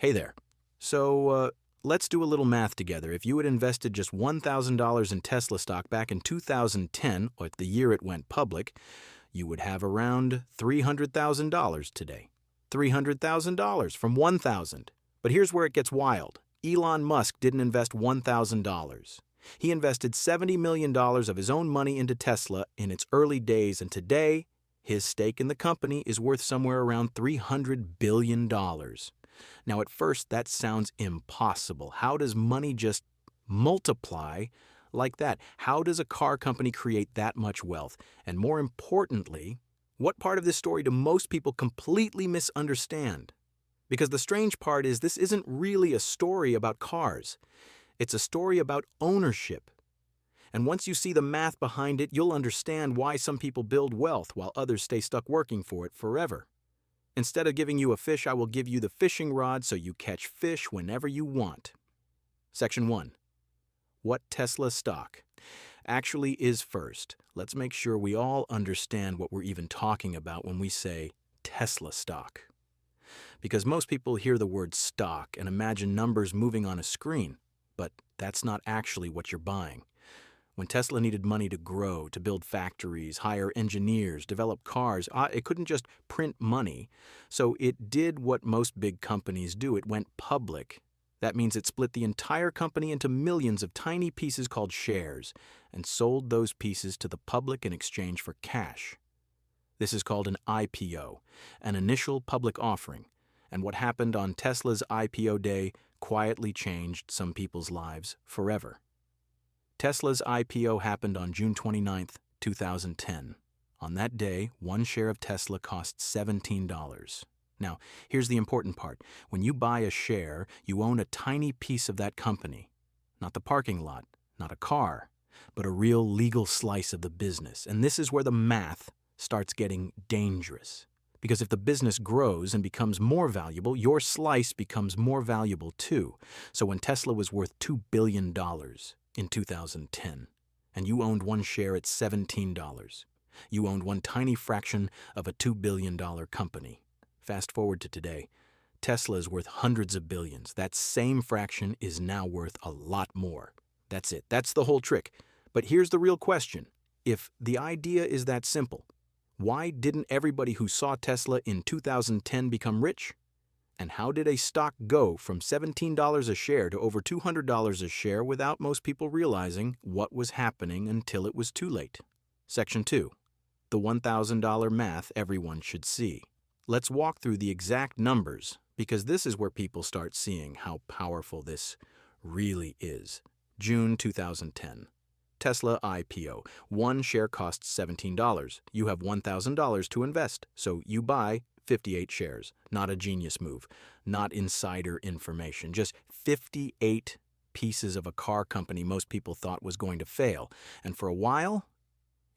Hey there. So, let's do a little math together. If you had invested just $1,000 in Tesla stock back in 2010, or the year it went public, you would have around $300,000 today. $300,000 from 1,000. But here's where it gets wild. Elon Musk didn't invest $1,000. He invested $70 million of his own money into Tesla in its early days, and today, his stake in the company is worth somewhere around $300 billion. Now, at first, that sounds impossible. How does money just multiply like that? How does a car company create that much wealth? And more importantly, what part of this story do most people completely misunderstand? Because the strange part is this isn't really a story about cars. It's a story about ownership. And once you see the math behind it, you'll understand why some people build wealth while others stay stuck working for it forever. Instead of giving you a fish, I will give you the fishing rod so you catch fish whenever you want. Section 1. What Tesla stock actually is first. Let's make sure we all understand what we're even talking about when we say Tesla stock. Because most people hear the word stock and imagine numbers moving on a screen, but that's not actually what you're buying. When Tesla needed money to grow, to build factories, hire engineers, develop cars, it couldn't just print money. So it did what most big companies do. It went public. That means it split the entire company into millions of tiny pieces called shares and sold those pieces to the public in exchange for cash. This is called an IPO, an initial public offering. And what happened on Tesla's IPO day quietly changed some people's lives forever. Tesla's IPO happened on June 29, 2010. On that day, one share of Tesla cost $17. Now, here's the important part. When you buy a share, you own a tiny piece of that company. Not the parking lot, not a car, but a real legal slice of the business. And this is where the math starts getting dangerous. Because if the business grows and becomes more valuable, your slice becomes more valuable too. So when Tesla was worth $2 billion in 2010, and you owned one share at $17, you owned one tiny fraction of a $2 billion company. Fast forward to today, Tesla is worth hundreds of billions. That same fraction is now worth a lot more. That's it. That's the whole trick. But here's the real question. If the idea is that simple, why didn't everybody who saw Tesla in 2010 become rich? And how did a stock go from $17 a share to over $200 a share without most people realizing what was happening until it was too late? Section 2. The $1,000 math everyone should see. Let's walk through the exact numbers, because this is where people start seeing how powerful this really is. June 2010. Tesla IPO. One share costs $17. You have $1,000 to invest, so you buy 58 shares. Not a genius move. Not insider information. Just 58 pieces of a car company most people thought was going to fail. And for a while,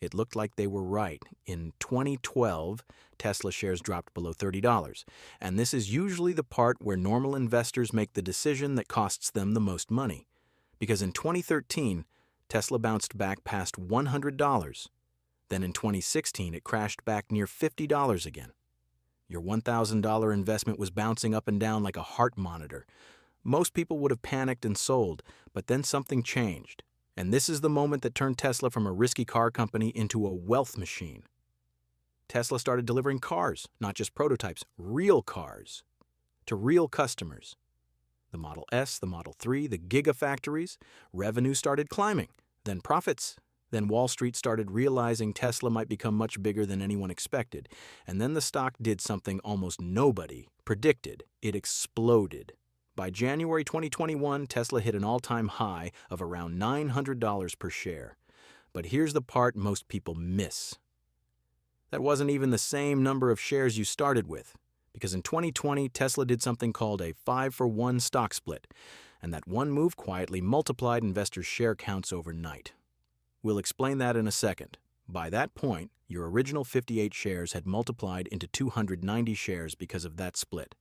it looked like they were right. In 2012, Tesla shares dropped below $30. And this is usually the part where normal investors make the decision that costs them the most money. Because in 2013, Tesla bounced back past $100. Then in 2016, it crashed back near $50 again. Your $1,000 investment was bouncing up and down like a heart monitor. Most people would have panicked and sold, but then something changed. And this is the moment that turned Tesla from a risky car company into a wealth machine. Tesla started delivering cars, not just prototypes, real cars, to real customers. The Model S, the Model 3, the Gigafactories, revenue started climbing, then profits. Then Wall Street started realizing Tesla might become much bigger than anyone expected. And then the stock did something almost nobody predicted. It exploded. By January 2021, Tesla hit an all-time high of around $900 per share. But here's the part most people miss. That wasn't even the same number of shares you started with. Because in 2020, Tesla did something called a 5-for-1 stock split. And that one move quietly multiplied investors' share counts overnight. We'll explain that in a second. By that point, your original 58 shares had multiplied into 290 shares because of that split.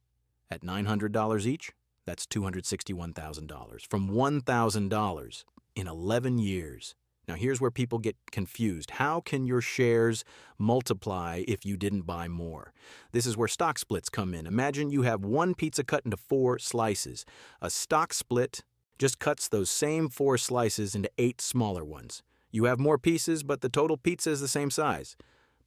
At $900 each, that's $261,000 from $1,000 in 11 years. Now, here's where people get confused. How can your shares multiply if you didn't buy more? This is where stock splits come in. Imagine you have one pizza cut into 4 slices. A stock split just cuts those same 4 slices into 8 smaller ones. You have more pieces, but the total pizza is the same size.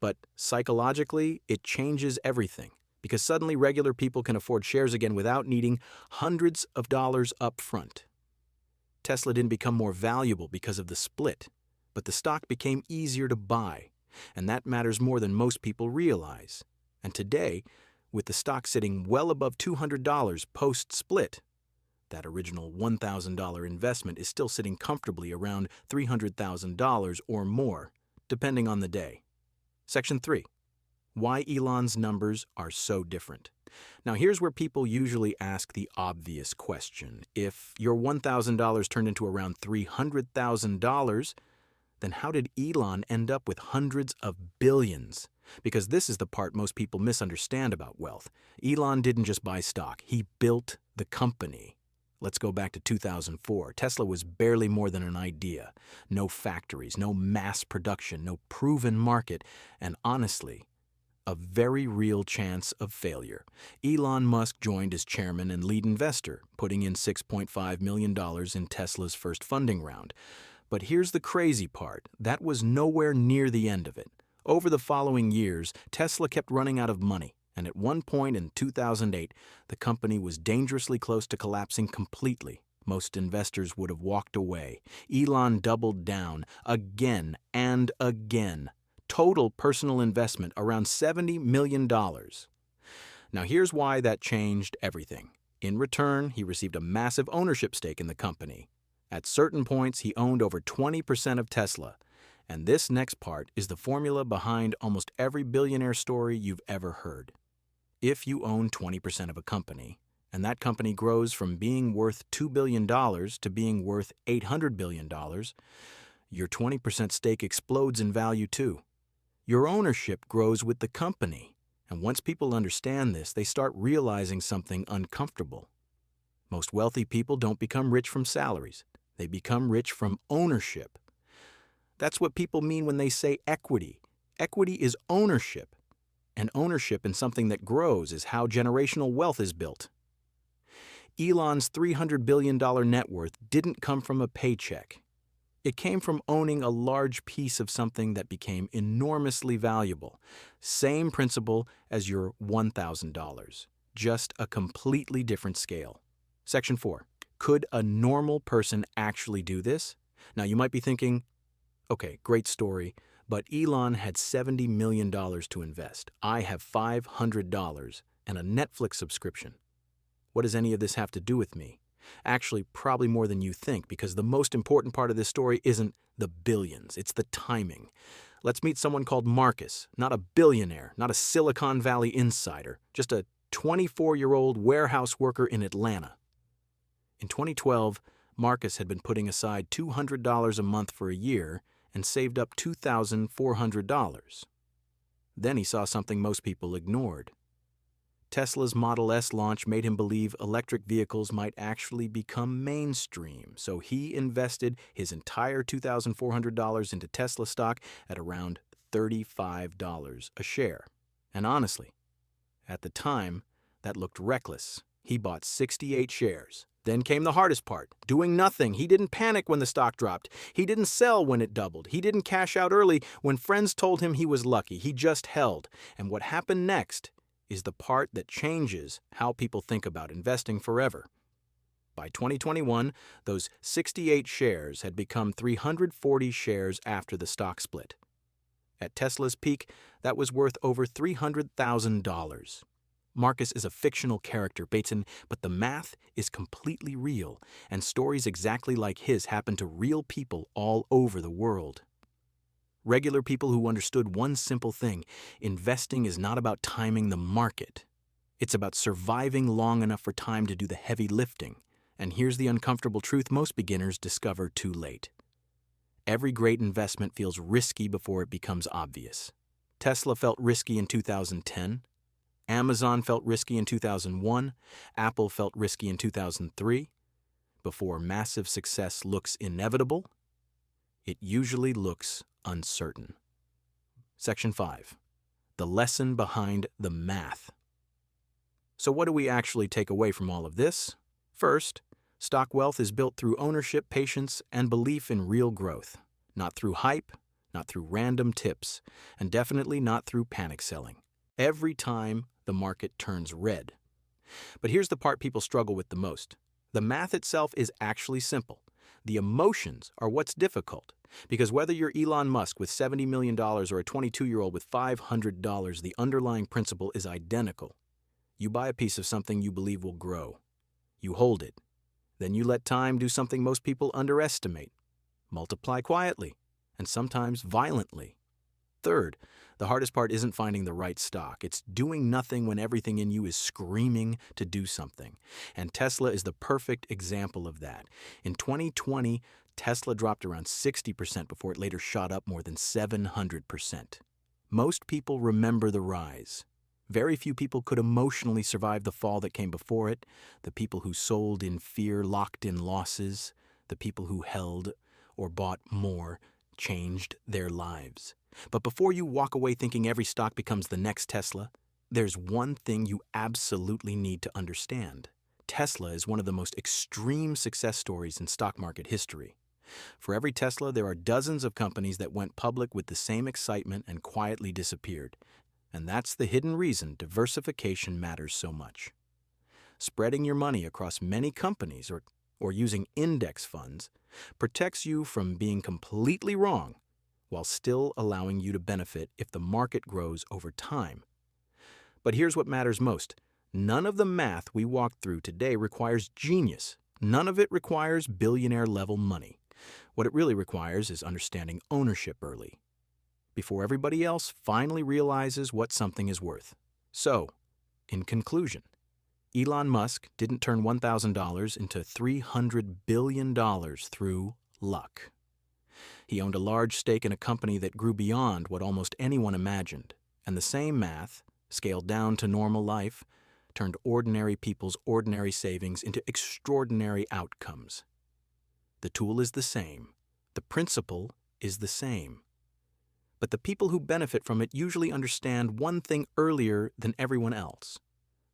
But psychologically, it changes everything, because suddenly regular people can afford shares again without needing hundreds of dollars up front. Tesla didn't become more valuable because of the split, but the stock became easier to buy, and that matters more than most people realize. And today, with the stock sitting well above $200 post-split, that original $1,000 investment is still sitting comfortably around $300,000 or more, depending on the day. Section 3. Why Elon's numbers are so different. Now, here's where people usually ask the obvious question. If your $1,000 turned into around $300,000, then how did Elon end up with hundreds of billions? Because this is the part most people misunderstand about wealth. Elon didn't just buy stock, he built the company. Let's go back to 2004. Tesla was barely more than an idea. No factories, no mass production, no proven market, and honestly, a very real chance of failure. Elon Musk joined as chairman and lead investor, putting in $6.5 million in Tesla's first funding round. But here's the crazy part. That was nowhere near the end of it. Over the following years, Tesla kept running out of money, and at one point in 2008, the company was dangerously close to collapsing completely. Most investors would have walked away. Elon doubled down again and again. Total personal investment around $70 million. Now here's why that changed everything. In return, he received a massive ownership stake in the company. At certain points, he owned over 20% of Tesla. And this next part is the formula behind almost every billionaire story you've ever heard. If you own 20% of a company, and that company grows from being worth $2 billion to being worth $800 billion, your 20% stake explodes in value too. Your ownership grows with the company, and once people understand this, they start realizing something uncomfortable. Most wealthy people don't become rich from salaries. They become rich from ownership. That's what people mean when they say equity. Equity is ownership, and ownership in something that grows is how generational wealth is built. Elon's $300 billion net worth didn't come from a paycheck. It came from owning a large piece of something that became enormously valuable. Same principle as your $1,000, just a completely different scale. Section 4. Could a normal person actually do this? Now you might be thinking, okay, great story, but Elon had $70 million to invest. I have $500 and a Netflix subscription. What does any of this have to do with me? Actually, probably more than you think, because the most important part of this story isn't the billions, it's the timing. Let's meet someone called Marcus, not a billionaire, not a Silicon Valley insider, just a 24-year-old warehouse worker in Atlanta. In 2012, Marcus had been putting aside $200 a month for a year and saved up $2,400. Then he saw something most people ignored. Tesla's Model S launch made him believe electric vehicles might actually become mainstream, so he invested his entire $2,400 into Tesla stock at around $35 a share. And honestly, at the time, that looked reckless. He bought 68 shares. Then came the hardest part, doing nothing. He didn't panic when the stock dropped. He didn't sell when it doubled. He didn't cash out early when friends told him he was lucky. He just held. And what happened next is the part that changes how people think about investing forever. By 2021, those 68 shares had become 340 shares after the stock split. At Tesla's peak, that was worth over $300,000. Marcus is a fictional character, Bateson, but the math is completely real, and stories exactly like his happen to real people all over the world. Regular people who understood one simple thing: investing is not about timing the market. It's about surviving long enough for time to do the heavy lifting. And here's the uncomfortable truth most beginners discover too late. Every great investment feels risky before it becomes obvious. Tesla felt risky in 2010. Amazon felt risky in 2001. Apple felt risky in 2003. Before massive success looks inevitable, it usually looks uncertain. Section 5. The lesson behind the math. So what do we actually take away from all of this? First, stock wealth is built through ownership, patience, and belief in real growth, not through hype, not through random tips, and definitely not through panic selling. Every time the market turns red. But here's the part people struggle with the most. The math itself is actually simple. The emotions are what's difficult, because whether you're Elon Musk with $70 million or a 22-year-old with $500, the underlying principle is identical. You buy a piece of something you believe will grow. You hold it. Then you let time do something most people underestimate. Multiply quietly, and sometimes violently. Third, the hardest part isn't finding the right stock. It's doing nothing when everything in you is screaming to do something. And Tesla is the perfect example of that. In 2020, Tesla dropped around 60% before it later shot up more than 700%. Most people remember the rise. Very few people could emotionally survive the fall that came before it. The people who sold in fear locked in losses. The people who held or bought more changed their lives. But before you walk away thinking every stock becomes the next Tesla, there's one thing you absolutely need to understand. Tesla is one of the most extreme success stories in stock market history. For every Tesla, there are dozens of companies that went public with the same excitement and quietly disappeared. And that's the hidden reason diversification matters so much. Spreading your money across many companies or using index funds protects you from being completely wrong while still allowing you to benefit if the market grows over time. But here's what matters most. None of the math we walked through today requires genius. None of it requires billionaire-level money. What it really requires is understanding ownership early, before everybody else finally realizes what something is worth. So, in conclusion, Elon Musk didn't turn $1,000 into $300 billion through luck. He owned a large stake in a company that grew beyond what almost anyone imagined, and the same math, scaled down to normal life, turned ordinary people's ordinary savings into extraordinary outcomes. The tool is the same. The principle is the same. But the people who benefit from it usually understand one thing earlier than everyone else.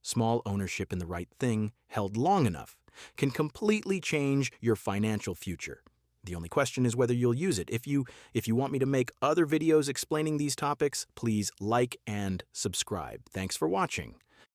Small ownership in the right thing, held long enough, can completely change your financial future. The only question is whether you'll use it. If you want me to make other videos explaining these topics, please like and subscribe. Thanks for watching.